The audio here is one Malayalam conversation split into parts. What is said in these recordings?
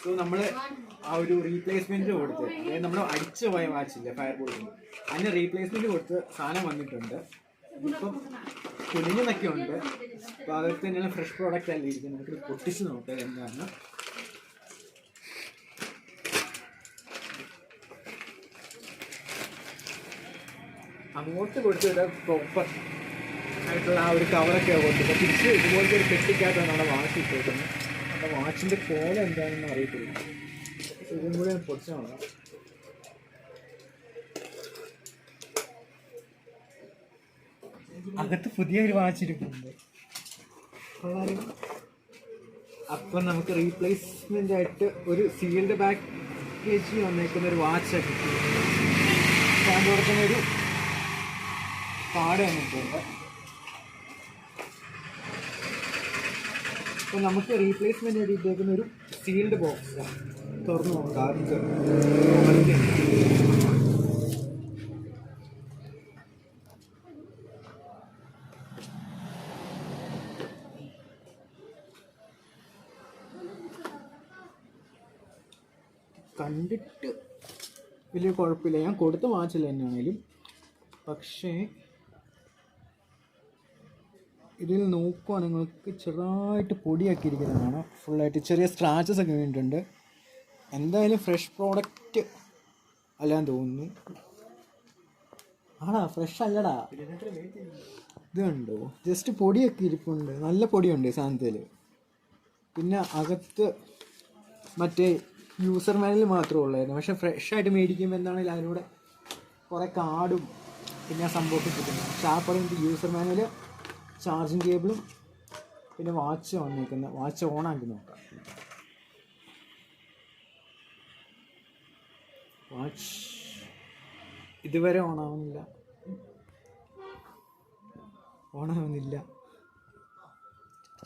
സോ നമ്മൾ ആ ഒരു റീപ്ലേസ്മെന്റ് കൊടുത്ത്, അതായത് നമ്മൾ അടിച്ചു പോയ വാച്ചില്ലേ ഫയർ ബോൾട്ടിന്, അതിന് റീപ്ലേസ്മെന്റ് കൊടുത്ത് സാധനം വന്നിട്ടുണ്ട്. ഇപ്പം കുഞ്ഞിനൊക്കെ ഉണ്ട്. അപ്പോൾ അകത്ത് തന്നെയുള്ള ഫ്രഷ് പ്രോഡക്റ്റ് അല്ല ഇരിക്കുന്നത്. നമുക്ക് പൊട്ടിച്ച് നോക്കാം എന്താണ്. അങ്ങോട്ട് കൊടുത്തിട്ട് പ്രോപ്പർ ആയിട്ടുള്ള ആ ഒരു കവറൊക്കെ കൊടുത്തിട്ട് തിരിച്ച് ഇതുപോലത്തെ ഒരു പെട്ടിക്കകത്താണ് നമ്മുടെ വാച്ച് ഇട്ടേക്കുന്നത്. നമ്മുടെ വാച്ചിൻ്റെ കോലം എന്താണെന്ന് അറിയത്തില്ല. ഇതും കൂടെ പൊടിച്ചു നോക്കാം. അകത്ത് പുതിയൊരു വാച്ച് ഇരിക്കുന്നുണ്ട്. അപ്പം നമുക്ക് റീപ്ലേസ്മെൻ്റ് ആയിട്ട് ഒരു സീൽഡ് പാക്കേജ് വന്നേക്കുന്ന ഒരു വാച്ചൊക്കെ ഞാൻ കൊടുക്കുന്ന ഒരു കാർഡ് വന്നിട്ടുണ്ട്. അപ്പോൾ നമുക്ക് റീപ്ലേസ്മെൻ്റ് ആയിട്ട് ഇട്ടേക്കുന്ന ഒരു സീൽഡ് ബോക്സ് തുറന്നു നോക്കാം. കണ്ടിട്ട് വലിയ കുഴപ്പമില്ല. ഞാൻ കൊടുത്ത വാച്ചില്ല തന്നെയാണേലും. പക്ഷേ ഇതിൽ നോക്കുവാണെങ്കിൽ നിങ്ങൾക്ക് ചെറുതായിട്ട് പൊടിയാക്കി ഇരിക്കുന്നതാണ്. ഫുള്ളായിട്ട് ചെറിയ സ്ക്രാച്ചസ് ഒക്കെ വീണിട്ടുണ്ട്. എന്തായാലും ഫ്രഷ് പ്രോഡക്റ്റ് അല്ലാന്ന് തോന്നുന്നു. ആടാ ഫ്രഷ് അല്ലടാ, ഇത് കണ്ടോ, ജസ്റ്റ് പൊടിയൊക്കെ ഇരിപ്പുണ്ട്. നല്ല പൊടിയുണ്ട് സാധനത്തിൽ. പിന്നെ അകത്ത് മറ്റേ യൂസർ മാനുവൽ മാത്രമേ ഉള്ളായിരുന്നു. പക്ഷേ ഫ്രഷായിട്ട് മേടിക്കുമ്പോൾ എന്താണെങ്കിലും അതിലൂടെ കുറേ കാർഡും പിന്നെ ആ സംഭവമൊക്കെ കിട്ടുന്നു. പക്ഷേ ആ പറയുന്നത് യൂസർ മാനുവൽ, ചാർജിങ് കേബിളും പിന്നെ വാച്ച് വന്നിരിക്കുന്നത്. വാച്ച് ഓണാക്കി നോക്കാം. വാച്ച് ഇതുവരെ ഓണാവുന്നില്ല.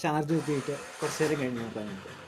ചാർജ് കുത്തിയിട്ട് കുറച്ച് നേരം കഴിഞ്ഞ് നോക്കാം.